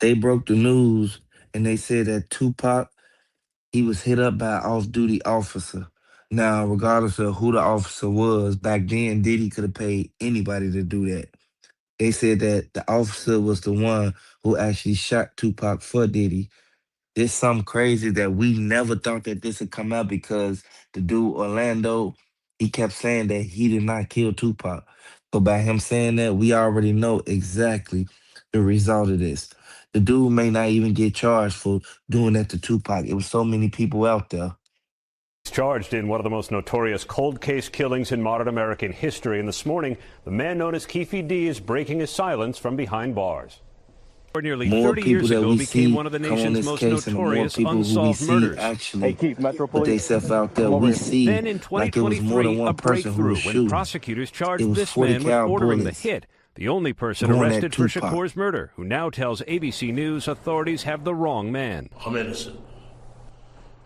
They broke the news and they said that Tupac, he was hit up by an off-duty officer. Now, regardless of who the officer was, back then Diddy could have paid anybody to do that. They said that the officer was the one who actually shot Tupac for Diddy. This something crazy that we never thought that this would come out because the dude Orlando, he kept saying that he did not kill Tupac. So by him saying that, we already know exactly the result of this. The dude may not even get charged for doing that to Tupac. It was so many people out there. He's charged in one of the most notorious cold case killings in modern American history. And this morning, the man known as Keffy D is breaking his silence from behind bars. Nearly More 30 people years that ago we became see one of the come on nation's this most case, and the more notorious people who we unsolved see murders. actually Metro put Police. themselves out there, Come over we here. see Then in like it was more than 2023, a one person who breakthrough was when shooting. prosecutors It charged was this 40 man with cal ordering the bullets hit, the only person going at arrested for Tupac. Shakur's murder, who now tells ABC News authorities have the wrong man. I'm innocent.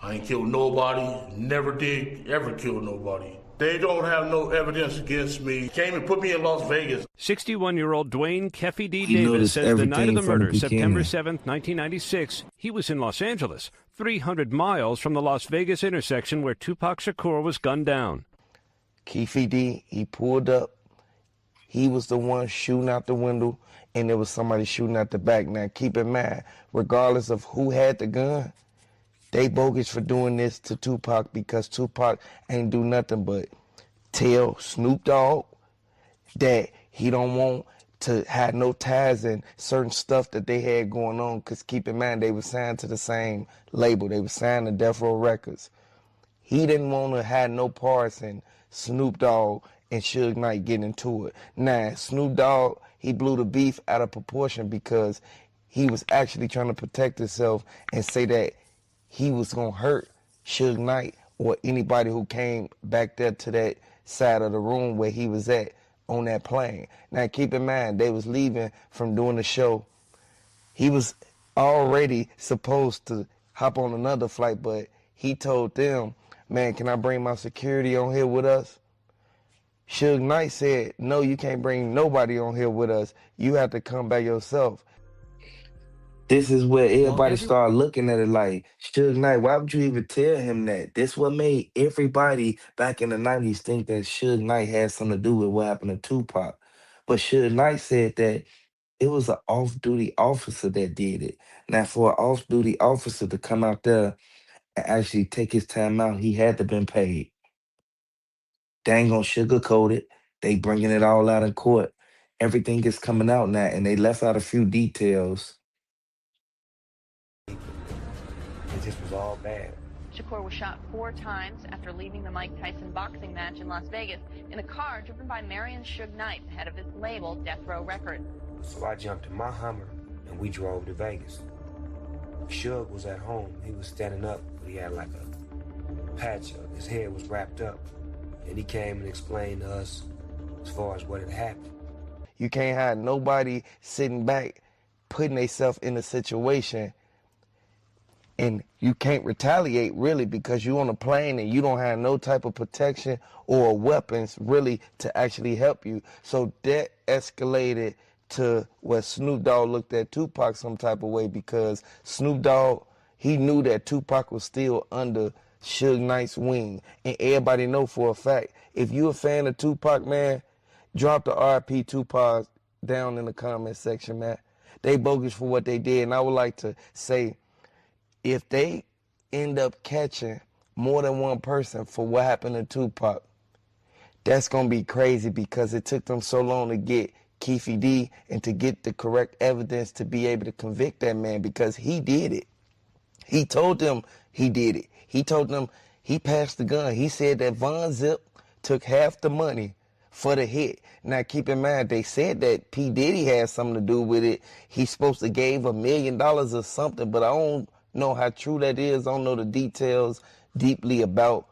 I ain't killed nobody, never did ever kill nobody. They don't have no evidence against me. Came and put me in Las Vegas. 61-year-old Dwayne Keffy D. He Davis noticed says the night of everything the from the murder, September beginning. 7, 1996, he was in Los Angeles, 300 miles from the Las Vegas intersection where Tupac Shakur was gunned down. Keffy D, he pulled up. He was the one shooting out the window, and there was somebody shooting out the back. Now, keep in mind, regardless of who had the gun, they bogus for doing this to Tupac because Tupac ain't do nothing but tell Snoop Dogg that he don't want to have no ties in certain stuff that they had going on. Because keep in mind, they were signed to the same label. They were signed to Death Row Records. He didn't want to have no parts in Snoop Dogg and Suge Knight getting into it. Now, Snoop Dogg, he blew the beef out of proportion because he was actually trying to protect himself and say that he was going to hurt Suge Knight or anybody who came back there to that side of the room where he was at on that plane. Now, keep in mind, they was leaving from doing the show. He was already supposed to hop on another flight, but he told them, man, can I bring my security on here with us? Suge Knight said, no, you can't bring nobody on here with us. You have to come by yourself. This is where everybody started looking at it like, Suge Knight, why would you even tell him that? This what made everybody back in the 90s think that Suge Knight had something to do with what happened to Tupac. But Suge Knight said that it was an off-duty officer that did it. Now, for an off-duty officer to come out there and actually take his time out, he had to been paid. They ain't gonna sugarcoat it. They bringing it all out in court. Everything is coming out now, and they left out a few details. It just was all bad. Shakur was shot 4 times after leaving the Mike Tyson boxing match in Las Vegas in a car driven by Marion Suge Knight, head of his label, Death Row Records. So I jumped in my Hummer and we drove to Vegas. Suge was at home. He was standing up, but he had like a patch. His head was wrapped up. And he came and explained to us as far as what had happened. You can't have nobody sitting back putting themselves in a situation, and you can't retaliate really because you're on a plane and you don't have no type of protection or weapons really to actually help you. So that escalated to where Snoop Dogg looked at Tupac some type of way because Snoop Dogg, he knew that Tupac was still under Suge Knight's wing. And everybody know for a fact, if you a fan of Tupac, man, drop the RP Tupac down in the comment section, man. They bogus for what they did. And I would like to say, if they end up catching more than one person for what happened to Tupac, that's going to be crazy because it took them so long to get Keffy D and to get the correct evidence to be able to convict that man because he did it. He told them he did it. He told them he passed the gun. He said that Von Zip took half the money for the hit. Now, keep in mind, they said that P. Diddy had something to do with it. He's supposed to gave $1 million or something, but I don't know how true that is. I don't know the details deeply about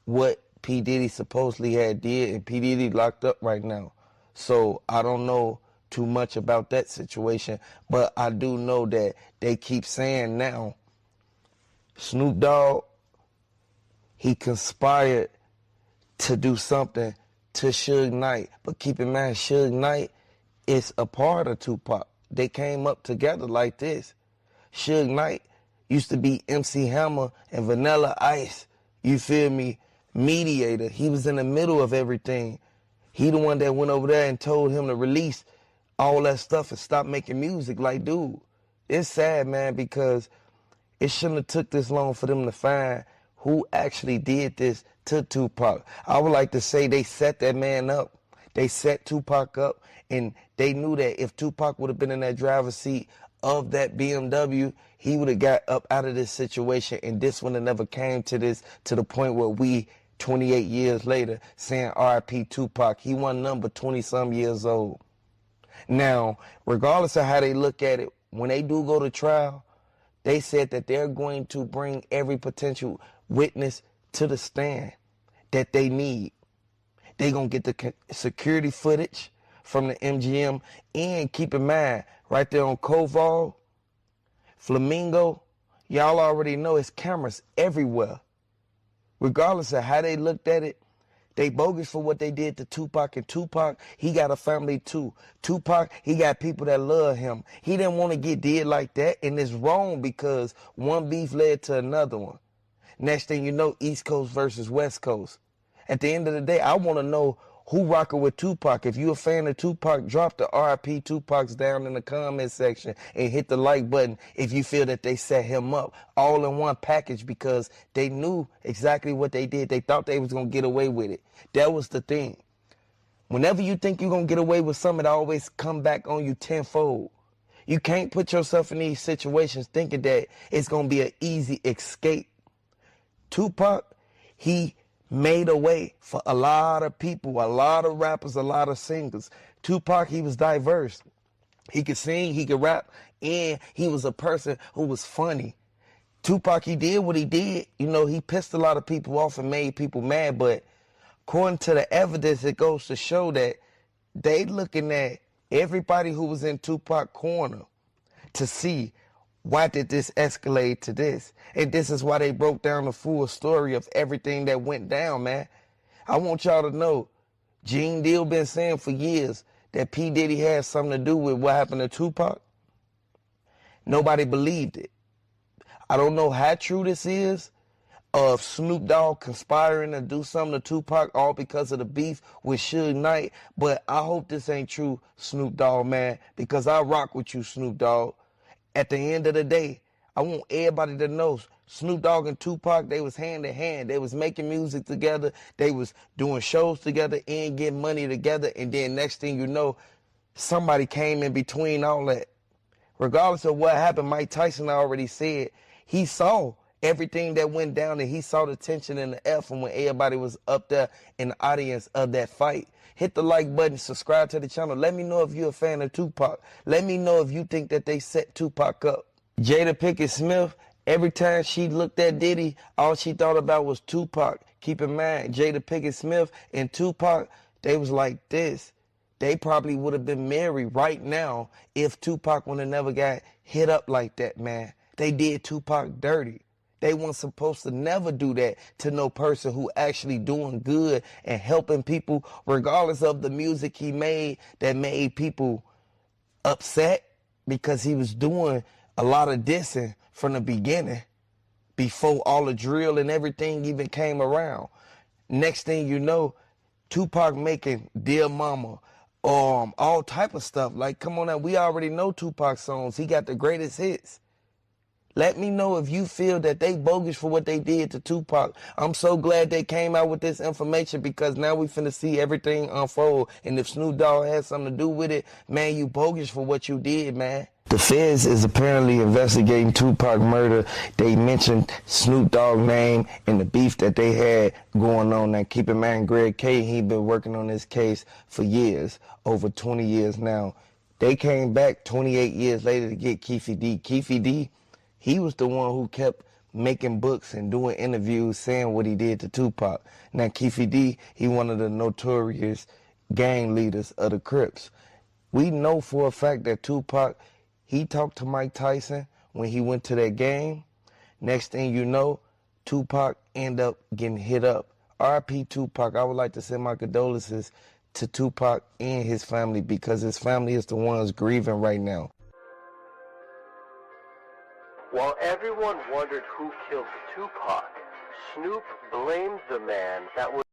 what P. Diddy supposedly had did, and P. Diddy locked up right now. So I don't know too much about that situation, but I do know that they keep saying now Snoop Dogg, he conspired to do something to Suge Knight. But keep in mind, Suge Knight is a part of Tupac. they came up together like this. Suge Knight used to be MC Hammer and Vanilla Ice, you feel me, mediator. He was in the middle of everything. He the one that went over there and told him to release all that stuff and stop making music. Like, dude, it's sad, man, because it shouldn't have took this long for them to find who actually did this to Tupac. I would like to say they set that man up. They set Tupac up, and they knew that if Tupac would have been in that driver's seat of that BMW, he would have got up out of this situation, and this would have never came to this, to the point where we, 28 years later, saying R.I.P. Tupac. He wasn't number 20-some years old. Now, regardless of how they look at it, when they do go to trial, they said that they're going to bring every potential witness to the stand that they need. They're going to get the security footage from the MGM, and keep in mind, right there on Koval, Flamingo, y'all already know it's cameras everywhere. Regardless of how they looked at it, they bogus for what they did to Tupac, and Tupac, he got a family too. Tupac, he got people that love him. He didn't want to get did like that, and it's wrong because one beef led to another one. Next thing you know, East Coast versus West Coast. At the end of the day, I want to know who rocking with Tupac. If you a fan of Tupac, drop the R.I.P. Tupacs down in the comment section and hit the like button if you feel that they set him up all in one package, because they knew exactly what they did. They thought they was going to get away with it. That was the thing. Whenever you think you're going to get away with something, it always come back on you tenfold. You can't put yourself in these situations thinking that it's going to be an easy escape. Tupac, he made a way for a lot of people, a lot of rappers, a lot of singers. Tupac, he was diverse. He could sing, he could rap, and he was a person who was funny. Tupac, he did what he did. You know, he pissed a lot of people off and made people mad, but according to the evidence, it goes to show that they looking at everybody who was in Tupac's corner to see why did this escalate to this? And this is why they broke down the full story of everything that went down, man. I want y'all to know, Gene Deal been saying for years that P. Diddy had something to do with what happened to Tupac. Nobody believed it. I don't know how true this is, of Snoop Dogg conspiring to do something to Tupac all because of the beef with Suge Knight, but I hope this ain't true, Snoop Dogg, man, because I rock with you, Snoop Dogg. At the end of the day, I want everybody to know Snoop Dogg and Tupac, they was hand in hand. They was making music together. They was doing shows together and getting money together. And then next thing you know, somebody came in between all that. Regardless of what happened, Mike Tyson already said he saw everything that went down, and he saw the tension and the effort when everybody was up there in the audience of that fight. Hit the like button, subscribe to the channel. Let me know if you're a fan of Tupac. Let me know if you think that they set Tupac up. Jada Pinkett Smith, every time she looked at Diddy, all she thought about was Tupac. Keep in mind, Jada Pinkett Smith and Tupac, they was like this. They probably would have been married right now if Tupac would have never got hit up like that, man. They did Tupac dirty. They weren't supposed to never do that to no person who actually doing good and helping people, regardless of the music he made that made people upset, because he was doing a lot of dissing from the beginning before all the drill and everything even came around. Next thing you know, Tupac making Dear Mama, all type of stuff. Like, come on now, we already know Tupac songs. He got the greatest hits. Let me know if you feel that they bogus for what they did to Tupac. I'm so glad they came out with this information, because now we finna see everything unfold. And if Snoop Dogg has something to do with it, man, you bogus for what you did, man. The feds is apparently investigating Tupac murder. They mentioned Snoop Dogg name and the beef that they had going on. Now, keep in mind, Greg K, he been working on this case for years, over 20 years now. They came back 28 years later to get Keffy D. Keffy D, he was the one who kept making books and doing interviews saying what he did to Tupac. Now, Keffy D, he one of the notorious gang leaders of the Crips. We know for a fact that Tupac, he talked to Mike Tyson when he went to that game. Next thing you know, Tupac ended up getting hit up. R.I.P. Tupac. I would like to send my condolences to Tupac and his family, because his family is the ones grieving right now. While everyone wondered who killed Tupac, Snoop blamed the man that was